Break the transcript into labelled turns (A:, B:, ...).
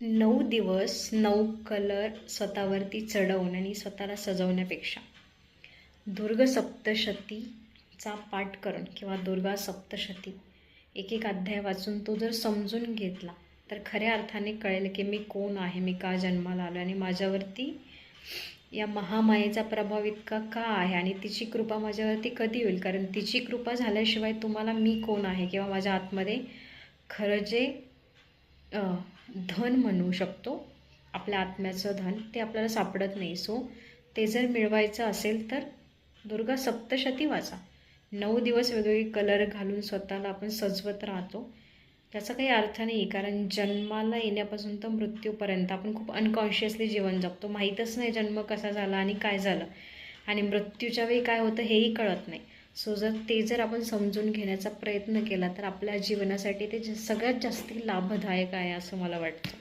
A: 9 दिवस 9 कलर स्वतःवरती चढवून आणि स्वतःला सजवण्यापेक्षा दुर्गा सप्तशतीचा पाठ करून किंवा दुर्गा सप्तशती एक एक अध्याय वाचून तो जर समजून घेतला तर खऱ्या अर्थाने कळेल की मी कोण आहे, मी का जन्माला आलो आणि माझ्यावरती या महामायेचा प्रभाव इतका का आहे आणि तिची कृपा माझ्यावरती कधी होईल. कारण तिची कृपा झाल्याशिवाय तुम्हाला मी कोण आहे किंवा माझ्या आतमध्ये खरं जे धन म्हणू शकतो, आपल्या आत्म्याचं धन, ते आपल्याला सापडत नाही. सो ते जर मिळवायचं असेल तर दुर्गा सप्तशती वाचा. 9 दिवस वेगवेगळे कलर घालून स्वतःला आपण सजवत राहतो. त्याचा काही अर्थ नाही, कारण जन्माला येण्यापासून तर मृत्यूपर्यंत आपण खूप अनकॉन्शियसली जीवन जगतो. माहीतच नाही जन्म कसा झाला आणि काय झालं आणि मृत्यूच्या वेळी काय होतं हेही कळत नाही. सो जर आपण समजून घेण्याचा प्रयत्न केला तर आपल्या जीवनासाठी ते सगळ्यात जास्त लाभदायक आहे असं मला वाटतं.